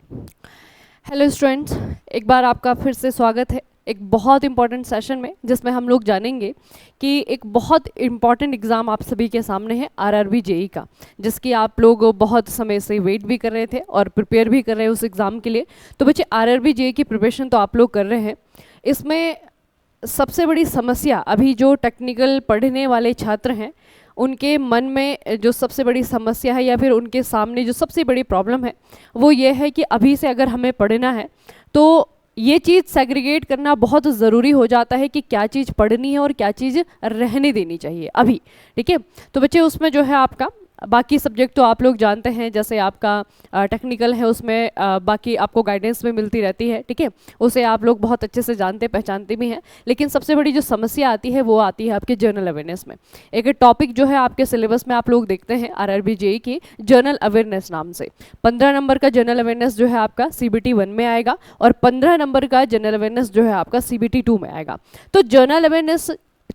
Hello students, एक बार आपका फिर से स्वागत है एक बहुत इंपॉर्टेंट सेशन में, जिसमें हम लोग जानेंगे कि एक बहुत इंपॉर्टेंट एग्ज़ाम आप सभी के सामने है आरआरबी जेई का, जिसकी आप लोग बहुत समय से वेट भी कर रहे थे और प्रिपेयर भी कर रहे हैं उस एग्ज़ाम के लिए। तो बच्चे, आरआरबी जेई की प्रिपरेशन तो आप लोग कर रहे हैं। इसमें सबसे बड़ी समस्या अभी जो टेक्निकल पढ़ने वाले छात्र हैं उनके मन में जो सबसे बड़ी समस्या है या फिर उनके सामने जो सबसे बड़ी प्रॉब्लम है वो ये है कि अभी से अगर हमें पढ़ना है तो ये चीज़ सेग्रीगेट करना बहुत ज़रूरी हो जाता है कि क्या चीज़ पढ़नी है और क्या चीज़ रहने देनी चाहिए अभी। ठीक है, तो बच्चे उसमें जो है आपका बाकी सब्जेक्ट तो आप लोग जानते हैं, जैसे आपका टेक्निकल है उसमें बाकी आपको गाइडेंस में मिलती रहती है। ठीक है, उसे आप लोग बहुत अच्छे से जानते पहचानते भी हैं। लेकिन सबसे बड़ी जो समस्या आती है वो आती है आपके जर्नल अवेयरनेस में। एक टॉपिक जो है आपके सिलेबस में आप लोग देखते हैं आरआरबी जेई की जर्नल अवेयरनेस नाम से। 15 नंबर का जर्नल अवेयरनेस जो है आपका CBT 1 में आएगा और 15 नंबर का जर्नल अवेयरनेस जो है आपका CBT 2 में आएगा। तो जर्नल अवेयरनेस,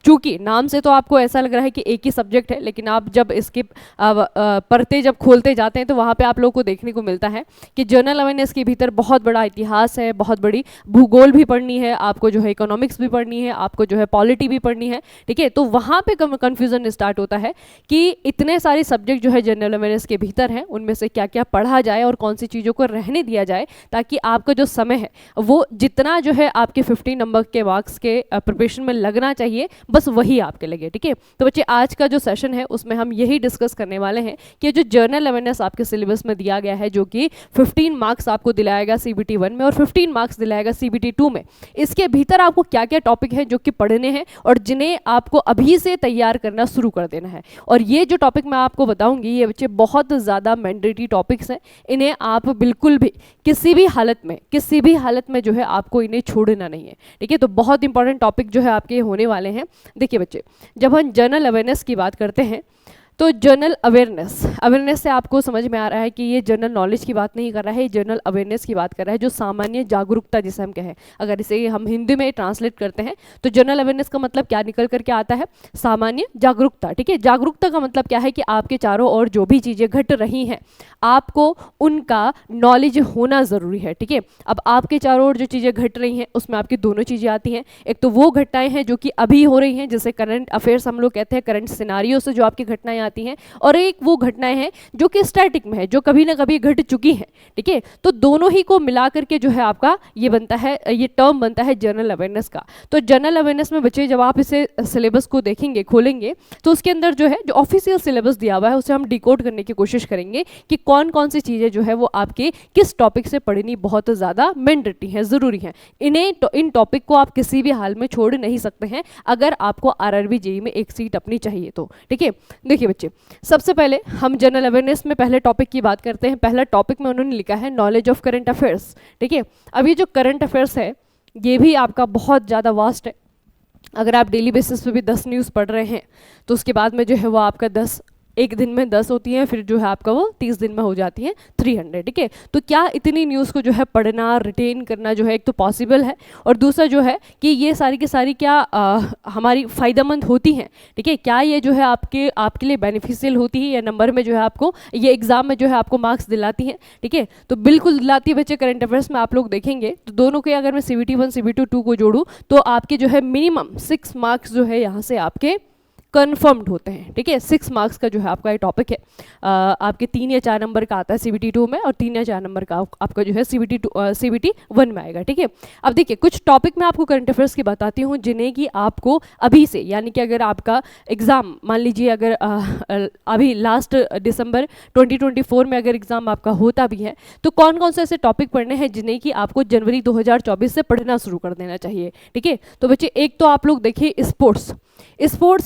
चूंकि नाम से तो आपको ऐसा लग रहा है कि एक ही सब्जेक्ट है, लेकिन आप जब इसके पढ़ते जब खोलते जाते हैं तो वहाँ पे आप लोगों को देखने को मिलता है कि जर्नल अवेयरनेस के भीतर बहुत बड़ा इतिहास है, बहुत बड़ी भूगोल भी पढ़नी है, आपको जो है इकोनॉमिक्स भी पढ़नी है, आपको जो है पॉलिटी भी पढ़नी है। ठीक है, तो वहाँ पे कन्फ्यूजन स्टार्ट होता है कि इतने सारे सब्जेक्ट जो है जर्नल अवेयरनेस के भीतर हैं, उनमें से क्या क्या पढ़ा जाए और कौन सी चीज़ों को रहने दिया जाए, ताकि आपका जो समय है वो जितना जो है आपके 15 नंबर के मार्क्स के प्रिपरेशन में लगना चाहिए बस वही आपके लगे। ठीक है, तो बच्चे आज का जो सेशन है उसमें हम यही डिस्कस करने वाले हैं कि जो जर्नल अवेयरनेस आपके सिलेबस में दिया गया है, जो कि 15 मार्क्स आपको दिलाएगा CBT 1 में और 15 मार्क्स दिलाएगा CBT 2 में, इसके भीतर आपको क्या क्या टॉपिक हैं जो कि पढ़ने हैं और जिन्हें आपको अभी से तैयार करना शुरू कर देना है। और ये जो टॉपिक मैं आपको बताऊंगी ये बच्चे बहुत ज़्यादा मैंडेटरी टॉपिक्स हैं, इन्हें आप बिल्कुल भी किसी भी हालत में जो है आपको इन्हें छोड़ना नहीं है। ठीक है, तो बहुत इंपॉर्टेंट टॉपिक जो है आपके होने वाले हैं। देखिए बच्चे, जब हम जनरल अवेयरनेस की बात करते हैं तो जनरल अवेयरनेस से आपको समझ में आ रहा है कि ये जनरल नॉलेज की बात नहीं कर रहा है, ये जनरल अवेयरनेस की बात कर रहा है, जो सामान्य जागरूकता जिसे हम कहें। अगर इसे हम हिंदी में ट्रांसलेट करते हैं तो जनरल अवेयरनेस का मतलब क्या निकल करके आता है? सामान्य जागरूकता। ठीक है, जागरूकता का मतलब क्या है कि आपके चारों ओर जो भी चीज़ें घट रही हैं आपको उनका नॉलेज होना ज़रूरी है। ठीक है, अब आपके चारों ओर जो चीज़ें घट रही हैं उसमें आपकी दोनों चीज़ें आती हैं। एक तो वो घटनाएं हैं जो कि अभी हो रही हैं, जैसे करंट अफेयर्स हम लोग कहते हैं, करंट सिनारियो से जो आपकी घटनाएं आती हैं, और एक वो घटनाएं हैं जो कि स्टैटिक में है, जो कभी ना कभी घट चुकी हैं। ठीक है, तो दोनों ही को मिला करके जो है आपका ये बनता है, ये टर्म बनता है जनरल अवेयरनेस का। तो जनरल अवेयरनेस में बच्चे जब आप इसे सिलेबस को देखेंगे, खोलेंगे, तो उसके अंदर जो है जो ऑफिशियल सिलेबस दिया हुआ है उसे हम डिकोड करने की कोशिश करेंगे कि कौन कौन सी चीज़ें जो है वो आपके किस टॉपिक से पढ़नी बहुत ज़्यादा मैंडेटरी है, ज़रूरी है। इन टॉपिक को आप किसी भी हाल में छोड़ नहीं सकते हैं अगर आपको आरआरबी जेई में एक सीट अपनी चाहिए तो। ठीक है, देखिए बच्चे, सबसे पहले हम जनरल अवेयरनेस में पहले टॉपिक की बात करते हैं। पहला टॉपिक में उन्होंने लिखा है नॉलेज ऑफ करंट अफेयर्स। ठीक है, अब ये जो करंट अफेयर्स है ये भी आपका बहुत ज़्यादा वास्ट है। अगर आप डेली बेसिस पे भी 10 न्यूज़ पढ़ रहे हैं तो उसके बाद में जो है वो आपका 10 एक दिन में 10 होती हैं, फिर जो है आपका वो 30 दिन में हो जाती है 300। ठीक है, तो क्या इतनी न्यूज़ को जो है पढ़ना, रिटेन करना जो है एक तो पॉसिबल है, और दूसरा जो है कि ये सारी की सारी क्या हमारी फ़ायदेमंद होती हैं? ठीक है, क्या ये जो है आपके लिए बेनिफिशियल होती है या नंबर में जो है आपको ये एग्ज़ाम में जो है आपको मार्क्स दिलाती हैं? ठीक है, तो बिल्कुल दिलाती है बच्चे। करंट अफेयर्स में आप लोग देखेंगे तो दोनों के अगर मैं CBT 1 CBT 2 को जोड़ूँ तो आपके जो है मिनिमम 6 मार्क्स जो है यहाँ से आपके कन्फर्म्ड होते हैं। ठीक है, 6 मार्क्स का जो है आपका ये टॉपिक है। आपके 3 या 4 नंबर का आता है CBT 2 में और 3 या 4 नंबर का आपका जो है CBT 1 में आएगा। ठीक है, अब देखिए कुछ टॉपिक मैं आपको करंट अफेयर्स की बताती हूँ जिन्हें कि आपको अभी से, यानी कि अगर आपका एग्ज़ाम मान लीजिए अगर अभी लास्ट दिसंबर 2024 में अगर एग्ज़ाम आपका होता भी है तो कौन कौन से ऐसे टॉपिक पढ़ने हैं जिन्हें कि आपको जनवरी 2024 से पढ़ना शुरू कर देना चाहिए। ठीक है, तो बच्चे एक तो आप लोग देखिए स्पोर्ट्स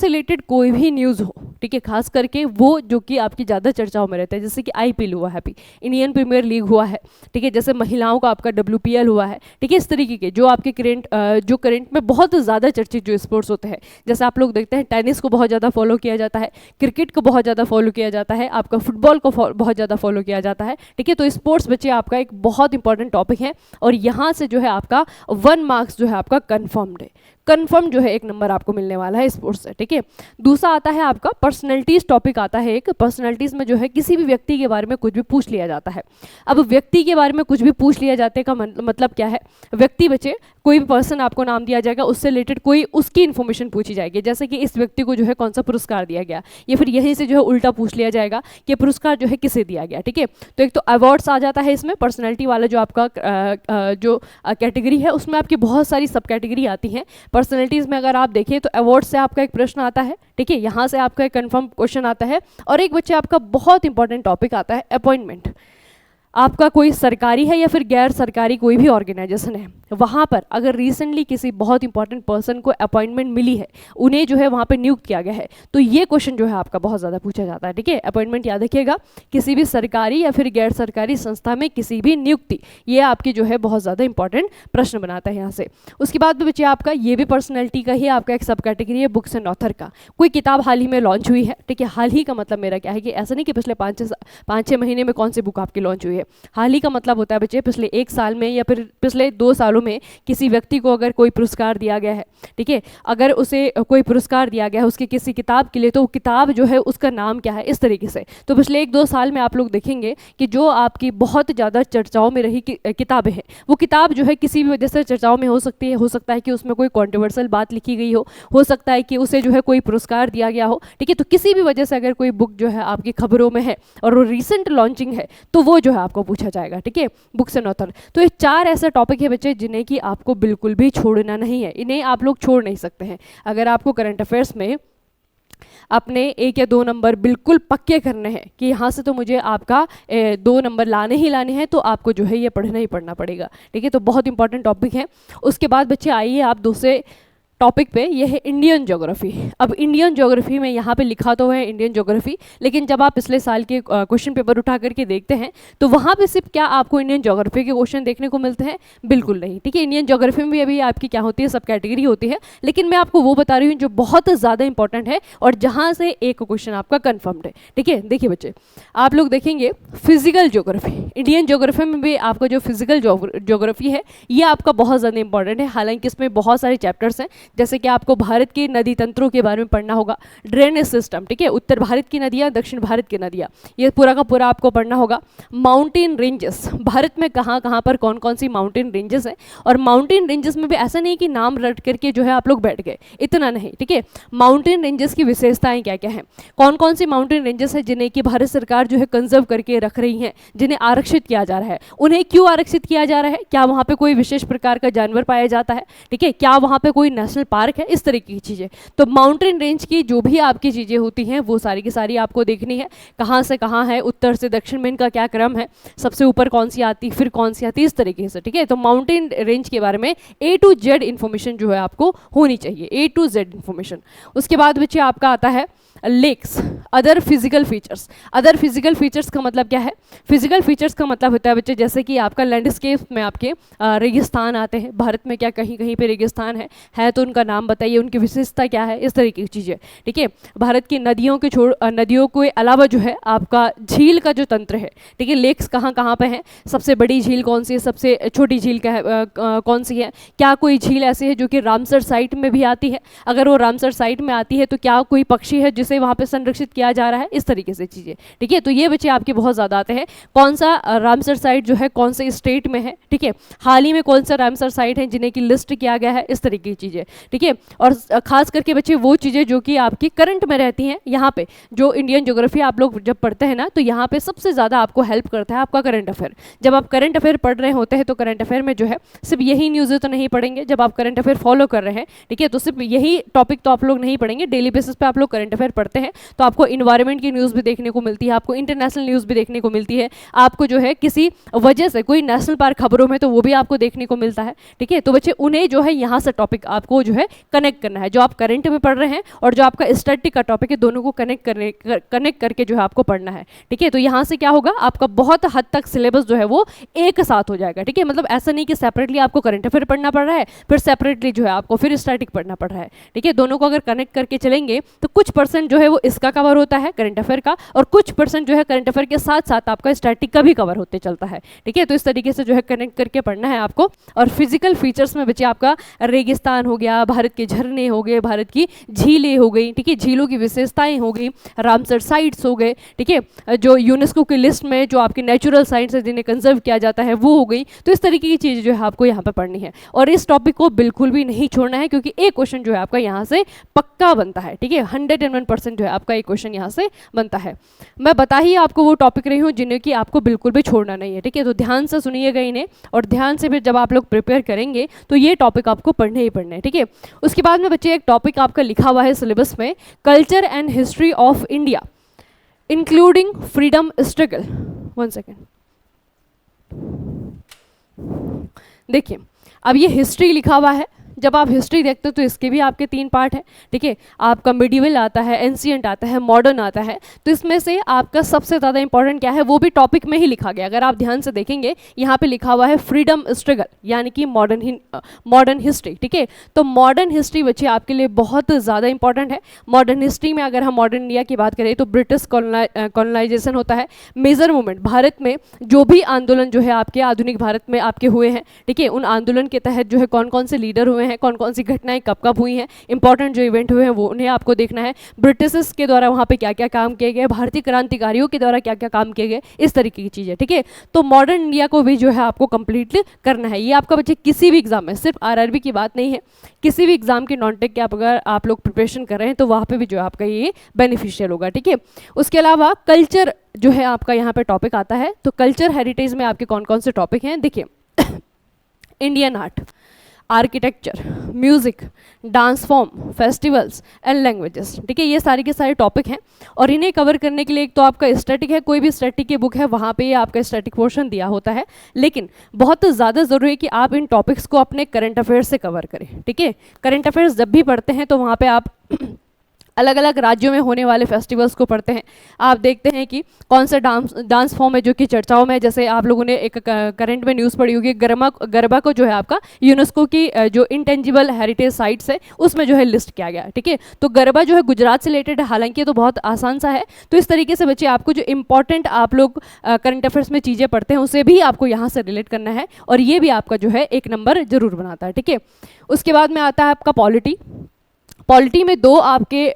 से रिलेटेड कोई भी न्यूज़ हो, ठीक है, खास करके वो जो कि आपकी ज़्यादा चर्चाओं में रहता है, जैसे कि IPL हुआ है, इंडियन प्रीमियर लीग हुआ है, ठीक है, जैसे महिलाओं का आपका WPL हुआ है। ठीक है, इस तरीके के जो आपके करंट में बहुत ज़्यादा चर्चित जो स्पोर्ट्स होते हैं, जैसे आप लोग देखते हैं टेनिस को बहुत ज़्यादा फॉलो किया जाता है, क्रिकेट को बहुत ज़्यादा फॉलो किया जाता है, आपका फुटबॉल को बहुत ज़्यादा फॉलो किया जाता है। ठीक है, तो स्पोर्ट्स बच्चे आपका एक बहुत इंपॉर्टेंट टॉपिक है और यहाँ से जो है आपका 1 मार्क्स जो है आपका कन्फर्म्ड है। कंफर्म जो है 1 नंबर आपको मिलने वाला है स्पोर्ट्स से, ठीक है। दूसरा आता है आपका पर्सनैलिटीज टॉपिक आता है एक। पर्सनैलिटीज में जो है किसी भी व्यक्ति के बारे में कुछ भी पूछ लिया जाता है। अब व्यक्ति के बारे में कुछ भी पूछ लिया जाते का मतलब क्या है, व्यक्ति बचे कोई भी पर्सन आपको नाम दिया जाएगा, उससे रिलेटेड कोई उसकी इन्फॉर्मेशन पूछी जाएगी, जैसे कि इस व्यक्ति को जो है कौन सा पुरस्कार दिया गया, या फिर यहीं से जो है उल्टा पूछ लिया जाएगा कि पुरस्कार जो है किसे दिया गया, ठीक है। तो एक तो अवार्ड्स आ जाता है इसमें, पर्सनैलिटी वाला जो आपका जो कैटेगरी है उसमें आपकी बहुत सारी सब कैटेगरी आती हैं। पर्सनैलिटीज़ में अगर आप देखें तो अवार्ड से आपका एक प्रश्न आता है, ठीक है, यहाँ से आपका एक कन्फर्म क्वेश्चन आता है। और एक बच्चे आपका बहुत इंपॉर्टेंट टॉपिक आता है अपॉइंटमेंट। आपका कोई सरकारी है या फिर गैर सरकारी कोई भी ऑर्गेनाइजेशन है, वहाँ पर अगर रिसेंटली किसी बहुत इंपॉर्टेंट पर्सन को अपॉइंटमेंट मिली है, उन्हें जो है वहाँ पे नियुक्त किया गया है, तो ये क्वेश्चन जो है आपका बहुत ज़्यादा पूछा जाता है, ठीक है। अपॉइंटमेंट याद रखिएगा, किसी भी सरकारी या फिर गैर सरकारी संस्था में किसी भी नियुक्ति, ये आपकी जो है बहुत ज़्यादा इंपॉर्टेंट प्रश्न बनाता है यहाँ से। उसके बाद में बच्चे आपका ये भी पर्सनैलिटी का ही आपका एक सब कैटेगरी है, बुक्स एंड ऑथर का। कोई किताब हाल ही में लॉन्च हुई है, ठीक है। हाल ही का मतलब मेरा क्या है कि ऐसा नहीं कि पिछले 5-6 महीने में कौन सी बुक आपकी लॉन्च हुई है। हाल ही का मतलब होता है बच्चे पिछले 1 साल में या फिर पिछले 2 सालों में किसी व्यक्ति को अगर कोई पुरस्कार दिया गया है, ठीक है, अगर उसे कोई पुरस्कार दिया गया है उसकी किसी किताब के लिए, तो वो किताब जो है उसका नाम क्या है, इस तरीके से। तो पिछले 1-2 साल में आप लोग देखेंगे कि जो आपकी बहुत ज़्यादा चर्चाओं में रही किताबें हैं, वो किताब जो है किसी भी वजह से चर्चाओं में हो सकती है। हो सकता है कि उसमें कोई कॉन्ट्रोवर्शियल बात लिखी गई हो सकता है कि उसे जो है कोई पुरस्कार दिया गया हो, ठीक है। तो किसी भी वजह से अगर कोई बुक जो है आपकी खबरों में है और वो रिसेंट लॉन्चिंग है, तो वो जो है आपको पूछा जाएगा, ठीक है, बुक्स एंड ऑथर। तो ये 4 ऐसे टॉपिक है बच्चे जिन्हें कि आपको बिल्कुल भी छोड़ना नहीं है, इन्हें आप लोग छोड़ नहीं सकते हैं। अगर आपको करंट अफेयर्स में अपने 1 या 2 नंबर बिल्कुल पक्के करने हैं कि यहाँ से तो मुझे आपका 2 नंबर लाने ही लाने हैं, तो आपको जो है ये पढ़ना ही पढ़ना पड़ेगा, ठीक है। तो बहुत इंपॉर्टेंट टॉपिक है। उसके बाद बच्चे आइए आप दूसरे टॉपिक पे, ये है इंडियन ज्योग्राफी। अब इंडियन ज्योग्राफी में यहाँ पे लिखा तो है इंडियन ज्योग्राफी, लेकिन जब आप पिछले साल के क्वेश्चन पेपर उठा करके देखते हैं तो वहाँ पे सिर्फ क्या आपको इंडियन ज्योग्राफी के क्वेश्चन देखने को मिलते हैं, बिल्कुल नहीं, ठीक है। इंडियन ज्योग्राफी में भी अभी आपकी क्या होती है, सब कैटेगरी होती है, लेकिन मैं आपको वो बता रही हूँ जो बहुत ज़्यादा इंपॉर्टेंट है और जहाँ से एक क्वेश्चन आपका कन्फर्म्ड है, ठीक है। देखिए बच्चे, आप लोग देखेंगे फिजिकल ज्योग्राफी, इंडियन ज्योग्राफी में भी आपका जो फिजिकल ज्योग्राफी है ये आपका बहुत ज़्यादा इंपॉर्टेंट है। हालांकि इसमें बहुत सारे चैप्टर्स हैं, जैसे कि आपको भारत के नदी तंत्रों के बारे में पढ़ना होगा, ड्रेनेज सिस्टम, ठीक है, उत्तर भारत की नदियाँ, दक्षिण भारत की नदियाँ, ये पूरा का पूरा आपको पढ़ना होगा। माउंटेन रेंजेस, भारत में कहाँ कहाँ पर कौन कौन सी माउंटेन रेंजेस हैं, और माउंटेन रेंजेस में भी ऐसा नहीं कि नाम रट करके जो है आप लोग बैठ गए, इतना नहीं, ठीक है। माउंटेन रेंजेस की विशेषताएं क्या क्या हैं, कौन कौन सी माउंटेन रेंजेस हैं जिन्हें कि भारत सरकार जो है कंजर्व करके रख रही हैं, जिन्हें आरक्षित किया जा रहा है, उन्हें क्यों आरक्षित किया जा रहा है, क्या वहाँ पे कोई विशेष प्रकार का जानवर पाया जाता है, ठीक है, क्या वहाँ पे कोई नेशनल पार्क है, इस तरीके की चीज़ें। तो माउंटेन रेंज की जो भी आपकी चीज़ें होती हैं वो सारी की सारी आपको देखनी है, कहाँ से कहाँ है, उत्तर से दक्षिण में इनका क्या क्रम है, सबसे ऊपर कौन सी आती, फिर कौन सी आती, इस तरीके से, ठीक है। तो माउंटेन रेंज के बारे में A to Z इन्फॉर्मेशन जो है आपको होनी चाहिए, A to Z इन्फॉर्मेशन। उसके बाद बच्चे आपका आता है lakes, other physical features. Other physical features का मतलब क्या है, फिजिकल फीचर्स का मतलब होता है बच्चे जैसे कि आपका लैंडस्केप में आपके रेगिस्तान आते हैं, भारत में क्या कहीं कहीं पे रेगिस्तान है तो उनका नाम बताइए, उनकी विशेषता क्या है, इस तरीके की चीज़ें, ठीक है। भारत की नदियों के नदियों के अलावा जो है आपका झील का जो तंत्र है, ठीक है, लेक्स कहाँ कहाँ पे हैं, सबसे बड़ी झील कौन सी है, सबसे छोटी झील कौन सी है, क्या कोई झील ऐसी है जो कि रामसर साइट में भी आती है, अगर वो रामसर साइट में आती है तो क्या कोई पक्षी है जिसे वहाँ पे संरक्षित किया जा रहा है, इस तरीके से चीज़ें, ठीक है। तो ये बच्चे आपके बहुत ज़्यादा आते हैं, कौन सा रामसर साइट जो है कौन से स्टेट में है, ठीक है, हाल ही में कौन सा रामसर साइट है जिन्हें की लिस्ट किया गया है, इस तरीके की चीज़ें, ठीक है। और खास करके बच्चे वो चीज़ें जो कि आपकी करंट में रहती हैं, यहाँ पे जो इंडियन ज्योग्राफी आप लोग जब पढ़ते हैं ना, तो यहाँ पे सबसे ज़्यादा आपको हेल्प करता है आपका करंट अफेयर। जब आप करंट अफेयर पढ़ रहे होते हैं तो करंट अफेयर में जो है सिर्फ यही न्यूज़ें तो नहीं पढ़ेंगे, जब आप करंट अफेयर फॉलो कर रहे हैं, ठीक है, तो सिर्फ यही टॉपिक तो आप लोग नहीं पढ़ेंगे, डेली बेसिस पे आप लोग करंट अफेयर पढ़ते हैं तो आपको इन्वायरमेंट की न्यूज़ भी देखने को मिलती है, आपको इंटरनेशनल न्यूज़ भी देखने को मिलती है, आपको जो है किसी वजह से कोई नेशनल पार्क खबरों में तो वो भी आपको देखने को मिलता है, ठीक है। तो बच्चे उन्हें जो है यहाँ से टॉपिक आपको जो है कनेक्ट करना है, जो आप करंट में पढ़ रहे हैं और जो आपका स्टैटिक का टॉपिक है, दोनों को कनेक्ट करके जो है आपको पढ़ना है, ठीक है। तो यहाँ से क्या होगा, आपका बहुत हद तक सिलेबस जो है वो एक साथ हो जाएगा, ठीक है। मतलब ऐसा नहीं कि सेपरेटली आपको करंट अफेयर पढ़ना पड़ रहा है, फिर सेपरेटली जो है आपको फिर स्टैटिक पढ़ना पड़ रहा है, ठीक है। दोनों को अगर कनेक्ट करके चलेंगे तो कुछ परसेंट जो है वो इसका कवर होता है करंट अफेयर का, और कुछ परसेंट जो है करंट अफेयर के साथ साथ आपका स्टैटिक का भी कवर होते चलता है, ठीक है। तो इस तरीके से जो है कनेक्ट करके पढ़ना है आपको। और फिजिकल फीचर्स में बच्चे आपका रेगिस्तान हो गया, गया, भारत के झरने हो गए, भारत की झीलें हो गई, ठीक है, झीलों की विशेषताएं हो गई, रामसर साइट्स हो गए, ठीक है, जो यूनेस्को की लिस्ट में जो आपके नेचुरल साइट्स है जिन्हें कंजर्व किया जाता है वो हो गई। तो इस तरीके की चीज़ें जो है आपको यहाँ पर पढ़नी है और इस टॉपिक को बिल्कुल भी नहीं छोड़ना है, क्योंकि एक क्वेश्चन जो है आपका यहाँ से पक्का बनता है, ठीक है, 101% जो है आपका एक क्वेश्चन यहाँ से बनता है। मैं बता ही आपको वो टॉपिक रही हूँ जिन्हें कि आपको बिल्कुल भी छोड़ना नहीं है, ठीक है, तो ध्यान से सुनिएगा इन्हें और ध्यान से फिर जब आप लोग प्रिपेयर करेंगे तो ये टॉपिक आपको पढ़ने ही पढ़ने हैं, ठीक है। उसके बाद में बच्चे एक टॉपिक आपका लिखा हुआ है सिलेबस में, culture and history of India including freedom struggle. 1 second, देखिए अब ये हिस्ट्री लिखा हुआ है। जब आप हिस्ट्री देखते हो तो इसके भी आपके 3 पार्ट हैं, ठीक है, आपका मिडिवल आता है, एंशिएंट आता है, मॉडर्न आता है। तो इसमें से आपका सबसे ज़्यादा इंपॉर्टेंट क्या है वो भी टॉपिक में ही लिखा गया। अगर आप ध्यान से देखेंगे यहाँ पे लिखा हुआ है फ्रीडम स्ट्रगल, यानी कि मॉडर्न हिस्ट्री, ठीक है। तो मॉडर्न हिस्ट्री बच्चे आपके लिए बहुत ज़्यादा इंपॉर्टेंट है। मॉडर्न हिस्ट्री में अगर हम मॉडर्न इंडिया की बात करें तो ब्रिटिश कॉलोनाइजेशन होता है, मेजर मूवमेंट, भारत में जो भी आंदोलन जो है आपके आधुनिक भारत में आपके हुए हैं, ठीक है, उन आंदोलन के तहत जो है कौन कौन से लीडर हुए हैं, कौन कौन सी घटनाएं कब कब हुई हैं, इंपॉर्टेंट जो इवेंट हुए हैं वो उन्हें आपको देखना है। ब्रिटिशर्स के द्वारा वहाँ पे क्या क्या काम किए गए, भारतीय क्रांतिकारियों के द्वारा क्या क्या काम किए गए, इस तरीके की चीज़ें, ठीक है। तो मॉडर्न इंडिया को भी जो है आपको कंप्लीटली करना है। ये आपका बच्चे किसी भी एग्जाम में, सिर्फ आरआरबी की बात नहीं है, किसी भी एग्जाम के नॉन टेक के अगर आप लोग प्रिपरेशन कर रहे हैं तो वहाँ पर भी जो है आपका ये बेनिफिशियल होगा, ठीक है। उसके अलावा कल्चर जो है आपका यहाँ पर टॉपिक आता है। तो कल्चर हेरिटेज में आपके कौन कौन से टॉपिक हैं, देखिए Indian art, architecture, music, dance form, festivals and languages, ठीक है, ये सारे के सारे टॉपिक हैं। और इन्हें कवर करने के लिए एक तो आपका स्टैटिक है, कोई भी स्टैटिक की बुक है वहाँ पे आपका स्टैटिक पोर्शन दिया होता है, लेकिन बहुत ज़्यादा ज़रूरी है कि आप इन टॉपिक्स को अपने करंट अफेयर्स से कवर करें, ठीक है। करंट अफेयर्स जब भी पढ़ते हैं तो वहाँ पर आप अलग अलग राज्यों में होने वाले फेस्टिवल्स को पढ़ते हैं। आप देखते हैं कि कौन सा डांस फॉर्म है जो कि चर्चाओं में, जैसे आप लोगों ने एक करंट में न्यूज़ पढ़ी होगी, गरबा को जो है आपका यूनेस्को की जो इंटेंजिबल हेरिटेज साइट्स है उसमें जो है लिस्ट किया गया, ठीक है। तो गरबा जो है गुजरात से रिलेटेड है, हालांकि ये तो बहुत आसान सा है। तो इस तरीके से बच्चे आपको जो इंपॉर्टेंट आप लोग करंट अफेयर्स में चीज़ें पढ़ते हैं उसे भी आपको यहाँ से रिलेट करना है और ये भी आपका जो है 1 नंबर जरूर बनाता है, ठीक है। उसके बाद में आता है आपका पॉलिटी। पॉलिटी में 2 आपके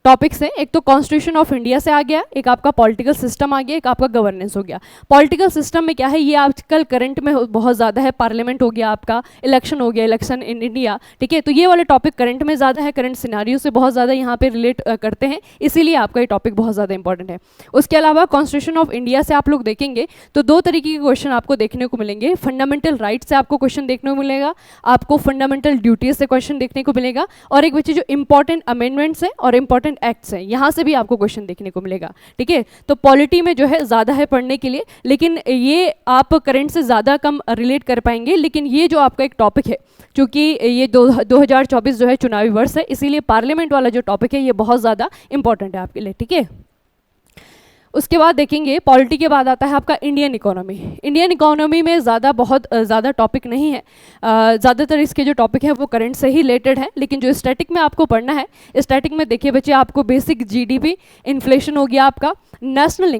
टॉपिक्स हैं, एक तो कॉन्स्टिट्यूशन ऑफ इंडिया से आ गया, एक आपका पॉलिटिकल सिस्टम आ गया, एक आपका गवर्नेंस हो गया। पॉलिटिकल सिस्टम में क्या है, ये आजकल करंट में बहुत ज़्यादा है, पार्लियामेंट हो गया आपका, इलेक्शन हो गया, इलेक्शन इन इंडिया, ठीक है। तो ये वाले टॉपिक करंट में ज़्यादा है, करंट सिनारियो से बहुत ज़्यादा यहाँ पे रिलेट करते हैं, इसीलिए आपका ये टॉपिक बहुत ज़्यादा इंपॉर्टेंट है। उसके अलावा कॉन्स्टिट्यूशन ऑफ इंडिया से आप लोग देखेंगे तो 2 तरीके के क्वेश्चन आपको देखने को मिलेंगे। फंडामेंटल राइट से आपको क्वेश्चन देखने को मिलेगा, आपको फंडामेंटल ड्यूटीज से क्वेश्चन देखने को मिलेगा, और एक बच्चे जो इंपॉर्टेंट अमेंडमेंट्स हैं और इंपॉर्टेंट एक्ट्स हैं यहाँ से भी आपको क्वेश्चन देखने को मिलेगा, ठीक है। तो पॉलिटी में जो है ज़्यादा है पढ़ने के लिए, लेकिन ये आप करंट से ज़्यादा कम रिलेट कर पाएंगे। लेकिन ये जो आपका एक टॉपिक है, क्योंकि ये 2024 जो है चुनावी वर्ष है, इसीलिए पार्लियामेंट वाला जो टॉपिक है ये बहुत ज़्यादा इंपॉर्टेंट है आपके लिए, ठीक है। उसके बाद देखेंगे पॉलिटी के बाद आता है आपका इंडियन इकोनॉमी। इंडियन इकोनॉमी में बहुत ज़्यादा टॉपिक नहीं है, ज़्यादातर इसके जो टॉपिक है वो करंट से ही रिलेटेड है। लेकिन जो स्टैटिक में आपको पढ़ना है, स्टैटिक में देखिए बच्चे आपको बेसिक जीडीपी, इन्फ्लेशन हो गया आपका, नेशनल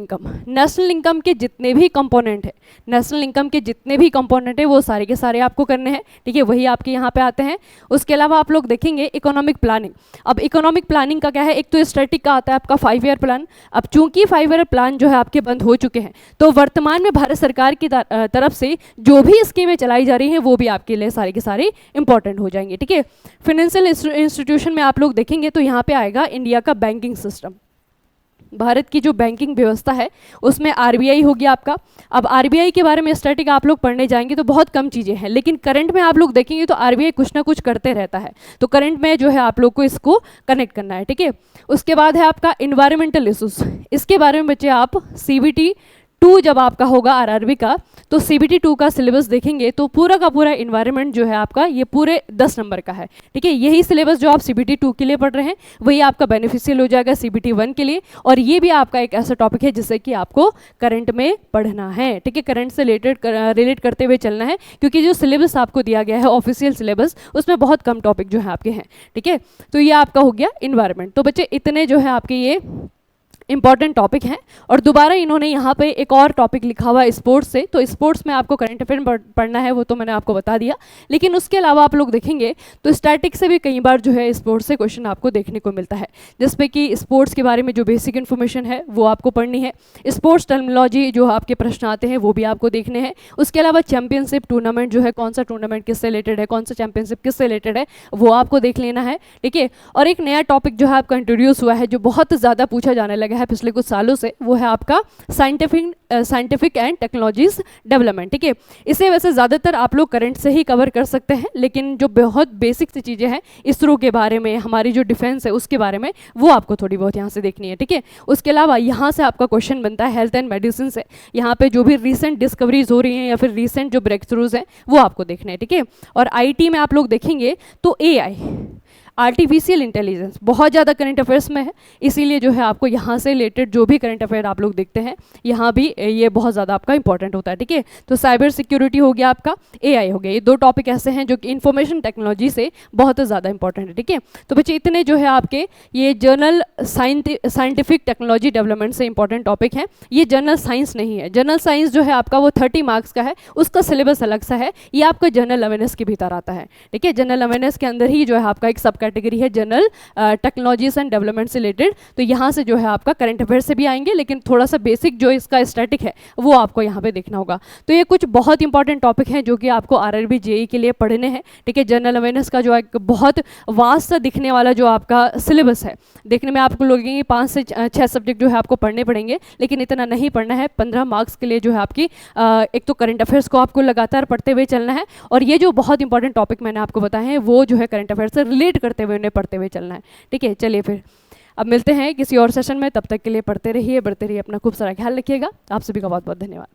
इनकम के जितने भी कंपोनेंट है, नेशनल इनकम के जितने भी कंपोनेंट है वो सारे के सारे आपको करने हैं, ठीक है, वही आपके यहाँ पे आते हैं। उसके अलावा आप लोग देखेंगे इकोनॉमिक प्लानिंग। अब इकोनॉमिक प्लानिंग का क्या है, एक तो स्टैटिक का आता है आपका 5 ईयर प्लान। अब चूंकि 5 ईयर प्लान जो है आपके बंद हो चुके हैं, तो वर्तमान में भारत सरकार की तरफ से जो भी स्कीमें चलाई जा रही हैं वो भी आपके लिए सारे के सारे इंपॉर्टेंट हो जाएंगे, ठीक है। फाइनेंशियल इंस्टीट्यूशन में आप लोग देखेंगे तो यहाँ पे आएगा इंडिया का बैंकिंग सिस्टम, भारत की जो बैंकिंग व्यवस्था है उसमें आरबीआई हो गया आपका। अब आरबीआई के बारे में स्टैटिक आप लोग पढ़ने जाएंगे तो बहुत कम चीज़ें हैं, लेकिन करंट में आप लोग देखेंगे तो आरबीआई कुछ ना कुछ करते रहता है, तो करंट में जो है आप लोग को इसको कनेक्ट करना है, ठीक है। उसके बाद है आपका इन्वायरमेंटल इशूज़। इसके बारे में बच्चे आप CBT 2 जब आपका होगा आरआरबी का, तो CBT 2 का सिलेबस देखेंगे तो पूरा का पूरा इन्वायरमेंट जो है आपका ये पूरे 10 नंबर का है, ठीक है। यही सिलेबस जो आप CBT 2 के लिए पढ़ रहे हैं वही आपका बेनिफिशियल हो जाएगा CBT 1 के लिए। और ये भी आपका एक ऐसा टॉपिक है जिससे कि आपको करंट में पढ़ना है, ठीक है, करंट से रिलेट करते हुए चलना है, क्योंकि जो सिलेबस आपको दिया गया है ऑफिशियल सिलेबस उसमें बहुत कम टॉपिक जो है आपके हैं, ठीक है। तो ये आपका हो गया इन्वायरमेंट। तो बच्चे इतने जो है आपके ये इंपॉर्टेंट टॉपिक हैं। और दोबारा इन्होंने यहाँ पे एक और टॉपिक लिखा हुआ है स्पोर्ट्स से, तो स्पोर्ट्स में आपको करंट अफेयर पढ़ना है, वो तो मैंने आपको बता दिया। लेकिन उसके अलावा आप लोग देखेंगे तो स्टैटिक से भी कई बार जो है स्पोर्ट्स से क्वेश्चन आपको देखने को मिलता है, जिसपे कि स्पोर्ट्स के बारे में जो बेसिक इन्फॉर्मेशन है वो आपको पढ़नी है, स्पोर्ट्स टर्मिनोलॉजी जो आपके प्रश्न आते हैं वो भी आपको देखने हैं। उसके अलावा चैंपियनशिप टूर्नामेंट जो है, कौन सा टूर्नामेंट किससे रिलेटेड है, कौन सा चैंपियनशिप किससे रिलेटेड है, वो आपको देख लेना है, ठीक है। और एक नया टॉपिक जो है आपका इंट्रोड्यूस हुआ है, जो बहुत ज़्यादा पूछा जाने लगा है पिछले कुछ सालों से, वो है आपका साइंटिफिक एंड टेक्नोलॉजीज डेवलपमेंट, ठीक है। इसे वैसे ज़्यादातर आप लोग करंट से ही कवर कर सकते हैं, लेकिन जो बहुत बेसिक सी चीज़ें हैं इसरो के बारे में, हमारी जो डिफेंस है उसके बारे में, वो आपको थोड़ी बहुत यहाँ से देखनी है, ठीक है। उसके अलावा यहाँ से आपका क्वेश्चन बनता है हेल्थ एंड मेडिसिन से, यहाँ पे जो भी रिसेंट डिस्कवरीज हो रही हैं या फिर रिसेंट जो ब्रेक थ्रूज हैं वो आपको देखने हैं, ठीक है। और आईटी में आप लोग देखेंगे तो एआई, आर्टिफिशियल इंटेलिजेंस बहुत ज़्यादा करंट अफेयर्स में है, इसीलिए जो है आपको यहाँ से रिलेटेड जो भी करंट अफेयर आप लोग देखते हैं यहाँ भी ये बहुत ज़्यादा आपका इंपॉर्टेंट होता है, ठीक है। तो साइबर सिक्योरिटी हो गया, आपका एआई हो गया, ये दो टॉपिक ऐसे हैं जो कि इंफॉर्मेशन टेक्नोलॉजी से बहुत ज़्यादा इंपॉर्टेंट है, ठीक है। तो बच्चे इतने जो है आपके ये जर्नल साइंटिफिक टेक्नोलॉजी डेवलपमेंट से इंपॉर्टेंट टॉपिक हैं। ये जनरल साइंस नहीं है, जनरल साइंस जो है आपका वो 30 मार्क्स का है, उसका सिलेबस अलग सा है, ये आपका जनरल अवेयरनेस के भीतर आता है, ठीक है। जनरल अवेयरनेस के अंदर ही जो है आपका एक सब कैटेगरी है जनरल टेक्नोलॉजीज एंड डेवलपमेंट से रिलेटेड, तो यहाँ से जो है आपका करंट अफेयर से भी आएंगे, लेकिन थोड़ा सा बेसिक जो इसका स्टैटिक है वो आपको यहाँ पे देखना होगा। तो ये कुछ बहुत इंपॉर्टेंट टॉपिक हैं जो कि आपको आरआरबी जेई के लिए पढ़ने हैं, ठीक है। जनरल अवेयरनेस का जो एक बहुत वास्ट सा दिखने वाला जो आपका सिलेबस है, देखने में आपको लगेंगे 5 से 6 सब्जेक्ट जो है आपको पढ़ने पड़ेंगे, लेकिन इतना नहीं पढ़ना है। 15 मार्क्स के लिए जो है आपकी एक तो करंट अफेयर्स को आपको लगातार पढ़ते हुए चलना है, और ये जो बहुत इंपॉर्टेंट टॉपिक मैंने आपको बताए हैं वो जो है करंट अफेयर्स से रिलेट करते हुए उन्हें पढ़ते हुए चलना है, ठीक है। चलिए फिर अब मिलते हैं किसी और सेशन में, तब तक के लिए पढ़ते रहिए, बढ़ते रहिए, अपना खूब सारा ख्याल रखिएगा। आप सभी का बहुत बहुत धन्यवाद।